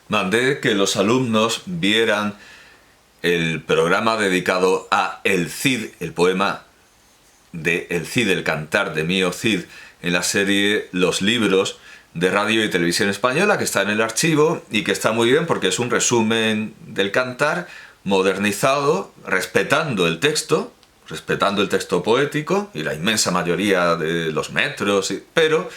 Mandé que los alumnos vieran el programa dedicado a El Cid, el poema de El Cid, el cantar de Mío Cid, en la serie Los Libros de Radio y Televisión Española, que está en el archivo y que está muy bien porque es un resumen del cantar modernizado, respetando el texto poético y la inmensa mayoría de los metros, pero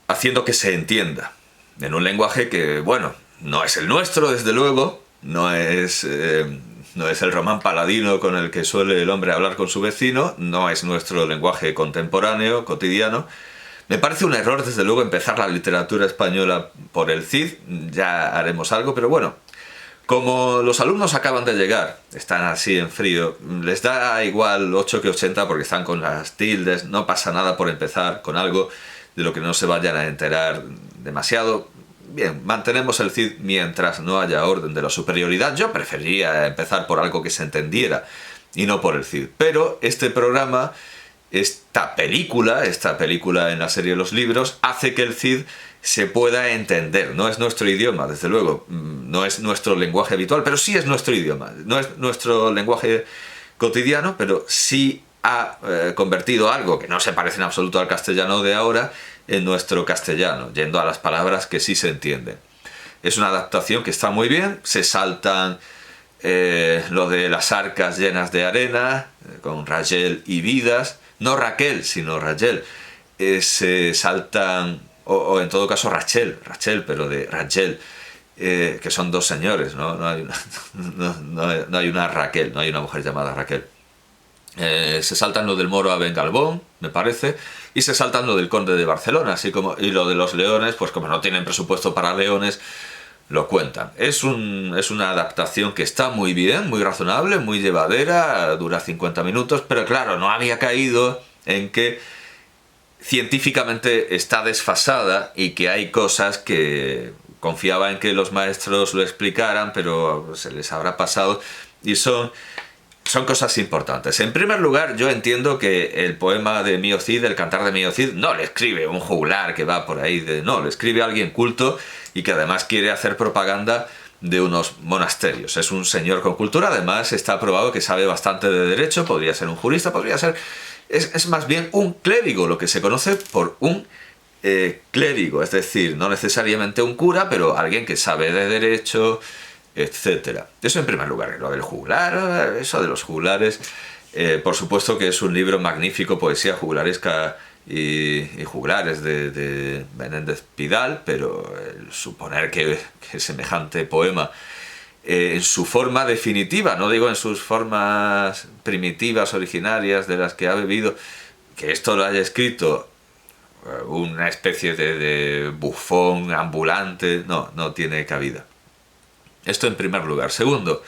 haciendo que se entienda en un lenguaje que, bueno, no es el nuestro, desde luego, no es el román paladino con el que suele el hombre hablar con su vecino, no es nuestro lenguaje contemporáneo, cotidiano. Me parece un error, desde luego, empezar la literatura española por el Cid, ya haremos algo, pero bueno, como los alumnos acaban de llegar, están así en frío, les da igual 8 que 80 porque están con las tildes, no pasa nada por empezar con algo de lo que no se vayan a enterar demasiado. Bien, mantenemos el Cid mientras no haya orden de la superioridad. Yo preferiría empezar por algo que se entendiera y no por el Cid. Pero este programa, esta película en la serie de Los Libros, hace que el Cid se pueda entender. No es nuestro idioma, desde luego, no es nuestro lenguaje habitual, pero sí es nuestro idioma. No es nuestro lenguaje cotidiano, pero sí ha convertido algo que no se parece en absoluto al castellano de ahora en nuestro castellano, yendo a las palabras que sí se entienden. Es una adaptación que está muy bien, se saltan lo de las arcas llenas de arena, con Rachel y Vidas, no Raquel, sino Rachel, se saltan, o en todo caso Rachel, pero de Rachel, que son dos señores, ¿no? No hay una Raquel, no hay una mujer llamada Raquel. Se saltan lo del Moro a Bengalbón, me parece, y se saltan lo del Conde de Barcelona, así como, y lo de los leones, pues como no tienen presupuesto para leones, lo cuentan. Es una adaptación que está muy bien, muy razonable, muy llevadera, dura 50 minutos, pero claro, no había caído en que científicamente está desfasada y que hay cosas que confiaba en que los maestros lo explicaran, pero se les habrá pasado, y son cosas importantes. En primer lugar, yo entiendo que el poema de Mío Cid, el cantar de Mío Cid, no le escribe un juglar que va por ahí, no, le escribe alguien culto y que además quiere hacer propaganda de unos monasterios. Es un señor con cultura, además está probado que sabe bastante de derecho, podría ser un jurista, es más bien un clérigo, lo que se conoce por un clérigo, es decir, no necesariamente un cura, pero alguien que sabe de derecho, etcétera. Eso en primer lugar. Lo del juglar, eso de los juglares, por supuesto que es un libro magnífico, poesía juglaresca y juglares de Menéndez Pidal, pero el suponer que semejante poema en su forma definitiva, no digo en sus formas primitivas, originarias, de las que ha bebido, que esto lo haya escrito una especie de bufón ambulante, no tiene cabida. Esto en primer lugar. Segundo,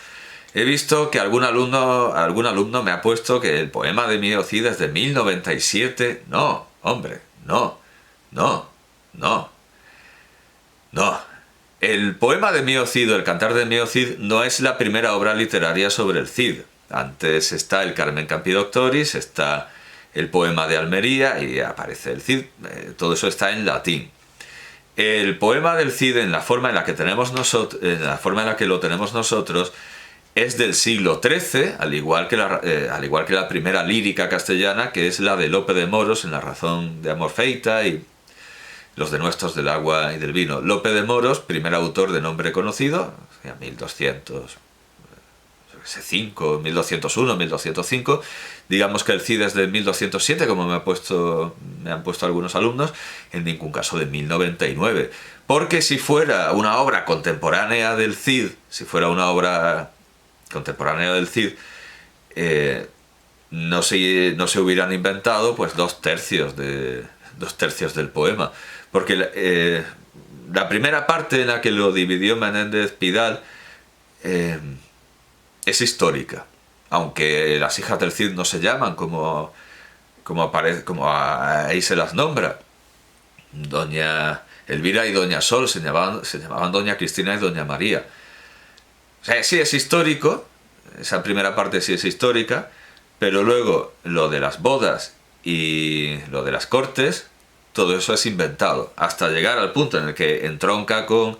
he visto que algún alumno me ha puesto que el poema de Mío Cid es de 1097. No, hombre, no. El poema de Mío Cid, el cantar de Mío Cid, no es la primera obra literaria sobre el Cid. Antes está el Carmen Campidoctoris, está el poema de Almería y aparece el Cid. Todo eso está en latín. El poema del Cid, en la forma en la que lo tenemos nosotros, es del siglo XIII, al igual que la primera lírica castellana, que es la de Lope de Moros en La razón de amor feita y Los denuestos del agua y del vino. Lope de Moros, primer autor de nombre conocido, 1205, 1201, 1205. Digamos que el Cid es de 1207, como me han puesto algunos alumnos, en ningún caso de 1099. Porque si fuera una obra contemporánea del Cid, no se hubieran inventado pues dos tercios del poema. Porque la primera parte en la que lo dividió Menéndez Pidal es histórica, aunque las hijas del Cid no se llaman como ahí se las nombra. Doña Elvira y Doña Sol se llamaban Doña Cristina y Doña María. O sea, sí es histórico, esa primera parte sí es histórica, pero luego lo de las bodas y lo de las cortes, todo eso es inventado, hasta llegar al punto en el que entronca con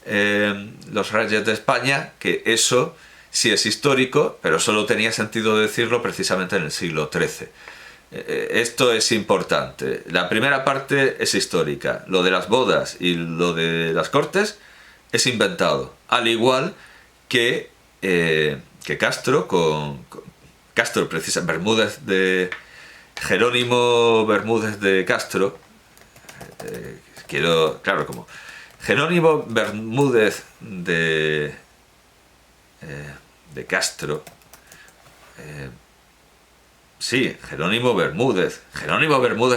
los reyes de España, que eso sí es histórico, pero solo tenía sentido decirlo precisamente en el siglo XIII. Esto es importante. La primera parte es histórica. Lo de las bodas y lo de las cortes es inventado. Al igual que Castro, Castro, precisamente, Bermúdez de Jerónimo Bermúdez de Castro. Claro, como Jerónimo Bermúdez de Castro. Sí, Jerónimo Bermúdez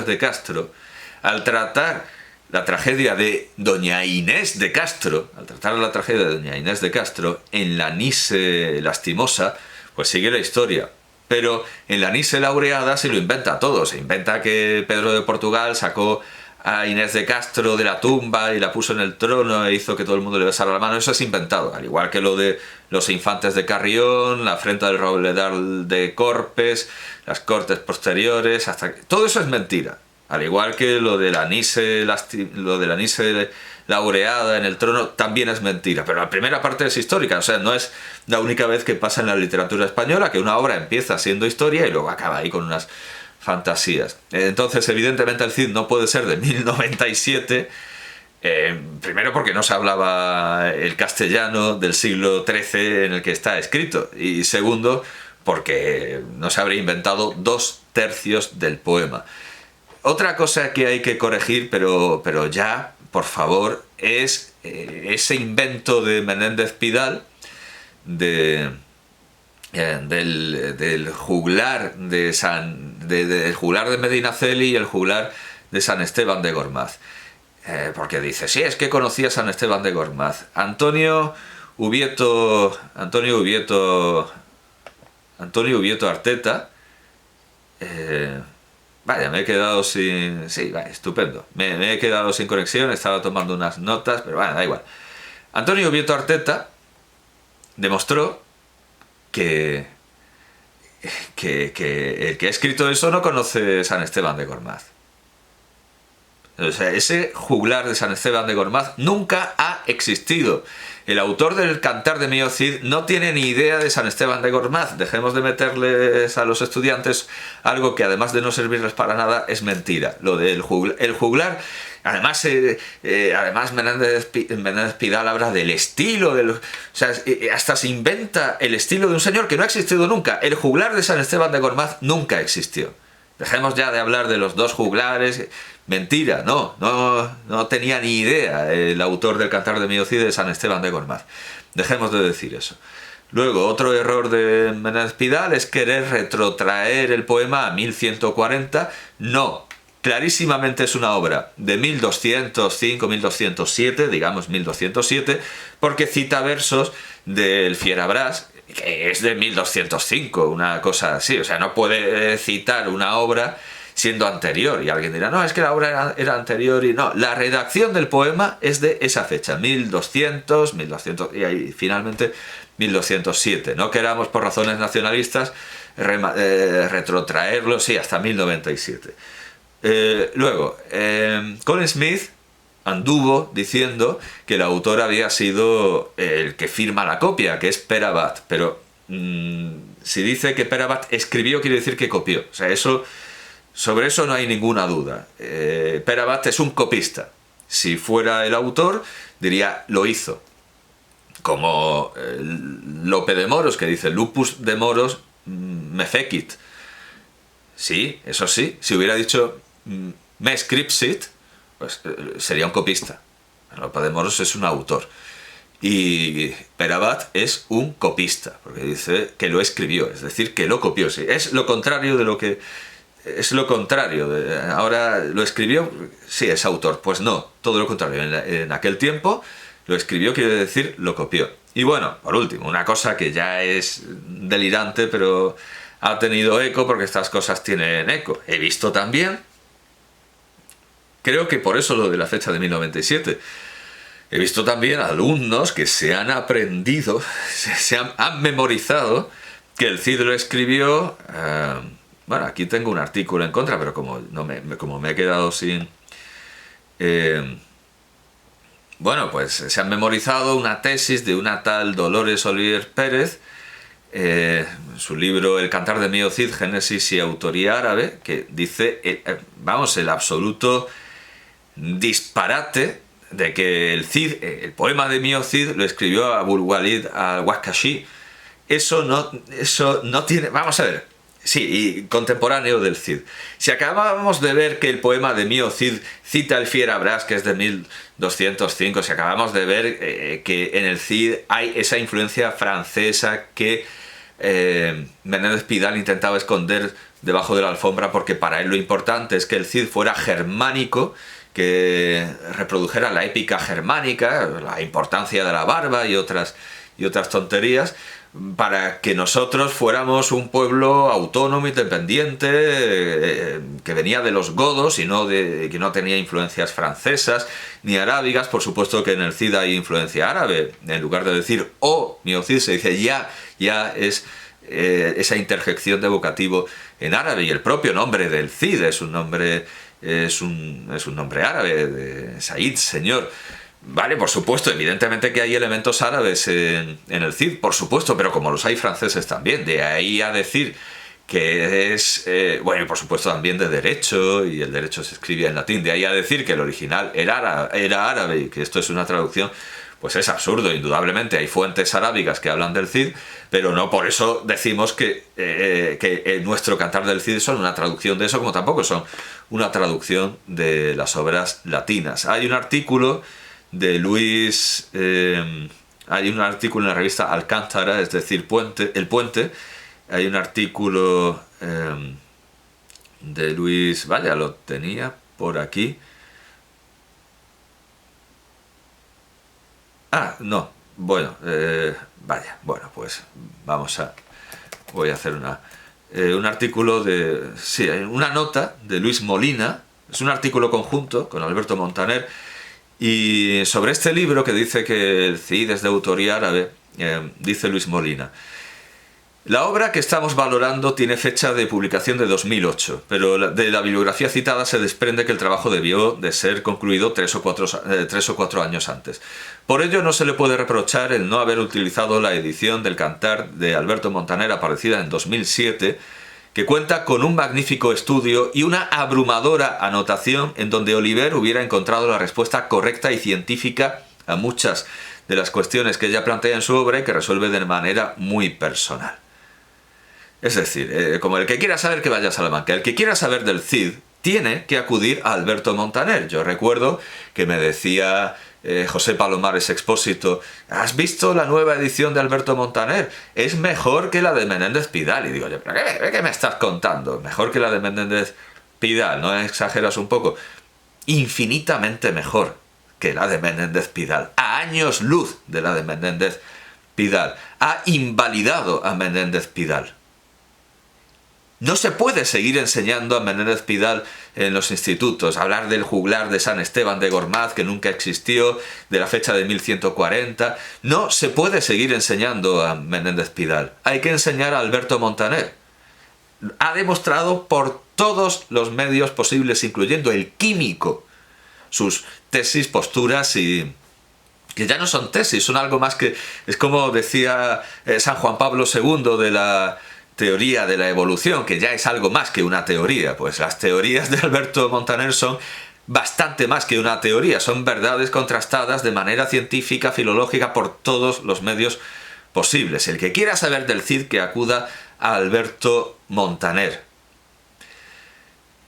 de Castro, al tratar la tragedia de Doña Inés de Castro, en la Nise Lastimosa, pues sigue la historia. Pero en la Nise Laureada se lo inventa todo. Se inventa que Pedro de Portugal sacó a Inés de Castro de la tumba y la puso en el trono e hizo que todo el mundo le besara la mano. Eso es inventado, al igual que lo de los infantes de Carrión, la afrenta del Robledal de Corpes, las cortes posteriores, todo eso es mentira. Al igual que lo de la Nise Laureada en el trono también es mentira, pero la primera parte es histórica. O sea, no es la única vez que pasa en la literatura española que una obra empieza siendo historia y luego acaba ahí con unas fantasías. Entonces, evidentemente, el Cid no puede ser de 1097, primero porque no se hablaba el castellano del siglo XIII en el que está escrito, y segundo porque no se habría inventado 2/3 del poema. Otra cosa que hay que corregir, pero ya, por favor, es ese invento de Menéndez Pidal del juglar del juglar de Medinaceli y el juglar de San Esteban de Gormaz. Porque dice, sí, es que conocía a San Esteban de Gormaz. Antonio Ubieto Arteta. Vaya, me he quedado sin... Sí, vaya, estupendo. Me he quedado sin conexión, estaba tomando unas notas, pero bueno, da igual. Antonio Ubieto Arteta demostró que el que ha escrito eso no conoce San Esteban de Gormaz. O sea, ese juglar de San Esteban de Gormaz nunca ha existido. El autor del Cantar de Mío Cid no tiene ni idea de San Esteban de Gormaz. Dejemos de meterles a los estudiantes algo que, además de no servirles para nada, es mentira. Lo del juglar. Además, Menéndez Pidal habla del estilo, o sea, hasta se inventa el estilo de un señor que no ha existido nunca. El juglar de San Esteban de Gormaz nunca existió. Dejemos ya de hablar de los dos juglares. Mentira, no tenía ni idea el autor del Cantar de Mío Cid de San Esteban de Gormaz. Dejemos de decir eso. Luego, otro error de Menéndez Pidal es querer retrotraer el poema a 1140. No, clarísimamente es una obra de 1205-1207, digamos 1207, porque cita versos del Fierabras, que es de 1205, una cosa así. O sea, no puede citar una obra siendo anterior, y alguien dirá, no, es que la obra era anterior, y no, la redacción del poema es de esa fecha, 1200 y ahí finalmente 1207. No queramos, por razones nacionalistas, retrotraerlo, sí, hasta 1097. Luego, Colin Smith anduvo diciendo que el autor había sido el que firma la copia, que es Pere Abat, pero si dice que Pere Abat escribió, quiere decir que copió. O sea, sobre eso no hay ninguna duda. Pere Abat es un copista. Si fuera el autor, diría, lo hizo. Como Lope de Moros, que dice, lupus de Moros me fecit. Sí, eso sí. Si hubiera dicho me scripsit, pues sería un copista. Lope de Moros es un autor. Y Pere Abat es un copista, porque dice que lo escribió, es decir, que lo copió. Sí, es lo contrario de lo que... Es lo contrario. Ahora lo escribió, sí, es autor. Pues no, todo lo contrario. En aquel tiempo lo escribió, quiere decir lo copió. Y bueno, por último, una cosa que ya es delirante, pero ha tenido eco porque estas cosas tienen eco. He visto también, creo que por eso lo de la fecha de 1097, he visto también alumnos que se han aprendido, han memorizado que el Cid lo escribió... Bueno, aquí tengo un artículo en contra, pero como me he quedado Bueno, pues se han memorizado una tesis de una tal Dolores Oliver Pérez, su libro El Cantar de Mío Cid, Génesis y Autoría Árabe, que dice, vamos, el absoluto disparate de que el Cid, el poema de Mío Cid, lo escribió Abul Walid al-Waqashi. Eso no tiene... Vamos a ver. Sí, y contemporáneo del Cid. Si acabábamos de ver que el poema de Mío Cid cita el Fierabras, que es de 1205, si acabamos de ver que en el Cid hay esa influencia francesa que Menéndez Pidal intentaba esconder debajo de la alfombra, porque para él lo importante es que el Cid fuera germánico, que reprodujera la épica germánica, la importancia de la barba y otras tonterías, para que nosotros fuéramos un pueblo autónomo, independiente, que venía de los godos y que no tenía influencias francesas ni arábigas. Por supuesto que en el Cid hay influencia árabe. En lugar de decir Mío Cid, se dice ya es esa interjección de vocativo en árabe, y el propio nombre del Cid es un nombre árabe, de Said, señor. Vale, por supuesto, evidentemente que hay elementos árabes en el Cid, por supuesto, pero como los hay franceses también. De ahí a decir que es, bueno, y por supuesto también de derecho, y el derecho se escribía en latín, de ahí a decir que el original era árabe y que esto es una traducción, pues es absurdo. Indudablemente hay fuentes arábigas que hablan del Cid, pero no por eso decimos que nuestro Cantar del Cid son una traducción de eso, como tampoco son una traducción de las obras latinas. Hay un artículo de Luis, hay un artículo en la revista Alcántara, es decir, El Puente, hay un artículo de Luis, vaya, lo tenía por aquí. No, bueno, vaya, bueno, pues voy a hacer un artículo una nota de Luis Molina, es un artículo conjunto con Alberto Montaner, y sobre este libro que dice que el Cid es de autoría árabe, dice Luis Molina: la obra que estamos valorando tiene fecha de publicación de 2008, pero de la bibliografía citada se desprende que el trabajo debió de ser concluido 3 o 4 años antes. Por ello no se le puede reprochar el no haber utilizado la edición del Cantar de Alberto Montaner, aparecida en 2007, que cuenta con un magnífico estudio y una abrumadora anotación en donde Oliver hubiera encontrado la respuesta correcta y científica a muchas de las cuestiones que ella plantea en su obra, y que resuelve de manera muy personal. Es decir, como el que quiera saber, que vaya a Salamanca. El que quiera saber del Cid tiene que acudir a Alberto Montaner. Yo recuerdo que me decía José Palomares Expósito: ¿has visto la nueva edición de Alberto Montaner? Es mejor que la de Menéndez Pidal. Y digo yo, ¿pero qué me estás contando? Mejor que la de Menéndez Pidal, ¿no exageras un poco? Infinitamente mejor que la de Menéndez Pidal. A años luz de la de Menéndez Pidal. Ha invalidado a Menéndez Pidal. No se puede seguir enseñando a Menéndez Pidal en los institutos, hablar del juglar de San Esteban de Gormaz, que nunca existió, de la fecha de 1140. No se puede seguir enseñando a Menéndez Pidal. Hay que enseñar a Alberto Montaner. Ha demostrado por todos los medios posibles, incluyendo el químico, sus tesis, posturas, y que ya no son tesis, son algo más que... Es como decía San Juan Pablo II de la teoría de la evolución, que ya es algo más que una teoría. Pues las teorías de Alberto Montaner son bastante más que una teoría, son verdades contrastadas de manera científica, filológica, por todos los medios posibles. El que quiera saber del Cid, que acuda a Alberto Montaner.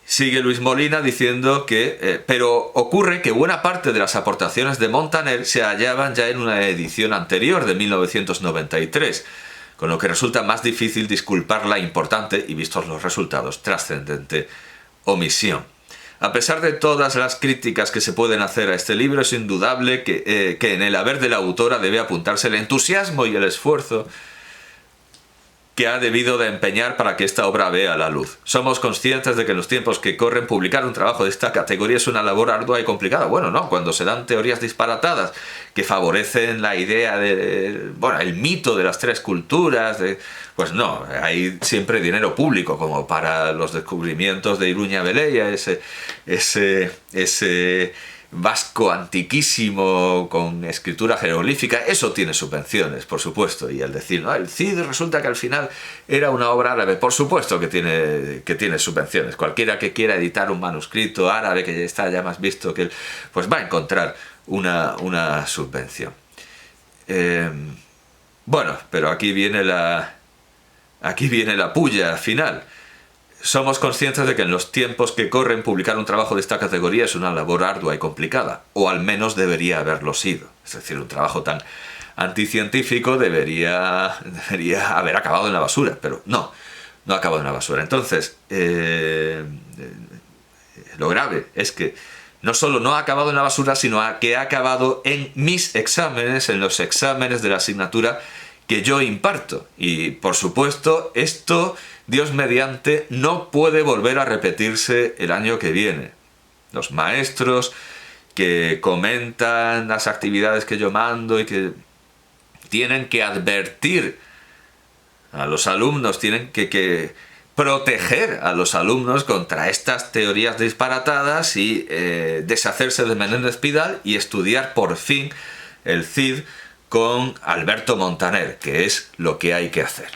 Sigue Luis Molina diciendo que pero ocurre que buena parte de las aportaciones de Montaner se hallaban ya en una edición anterior, de 1993, con lo que resulta más difícil disculpar la importante, y vistos los resultados, trascendente omisión. A pesar de todas las críticas que se pueden hacer a este libro, es indudable que en el haber de la autora debe apuntarse el entusiasmo y el esfuerzo que ha debido de empeñar para que esta obra vea la luz. Somos conscientes de que en los tiempos que corren publicar un trabajo de esta categoría es una labor ardua y complicada. Bueno, no, cuando se dan teorías disparatadas que favorecen la idea de, bueno, el mito de las tres culturas, pues no, hay siempre dinero público, como para los descubrimientos de Iruña Velella, vasco antiquísimo con escritura jeroglífica, eso tiene subvenciones, por supuesto. Y el decir, no, el Cid resulta que al final era una obra árabe, por supuesto que tiene subvenciones. Cualquiera que quiera editar un manuscrito árabe que ya está ya más visto que él, pues va a encontrar una subvención. Bueno, pero aquí viene la pulla final. Somos conscientes de que en los tiempos que corren publicar un trabajo de esta categoría es una labor ardua y complicada, o al menos debería haberlo sido. Es decir, un trabajo tan anticientífico debería haber acabado en la basura, pero no ha acabado en la basura. Entonces, lo grave es que no solo no ha acabado en la basura, sino que ha acabado en mis exámenes, en los exámenes de la asignatura que yo imparto. Y, por supuesto, esto, Dios mediante, no puede volver a repetirse el año que viene. Los maestros que comentan las actividades que yo mando y que tienen que advertir a los alumnos, tienen que proteger a los alumnos contra estas teorías disparatadas y deshacerse de Menéndez Pidal y estudiar por fin el Cid con Alberto Montaner, que es lo que hay que hacer.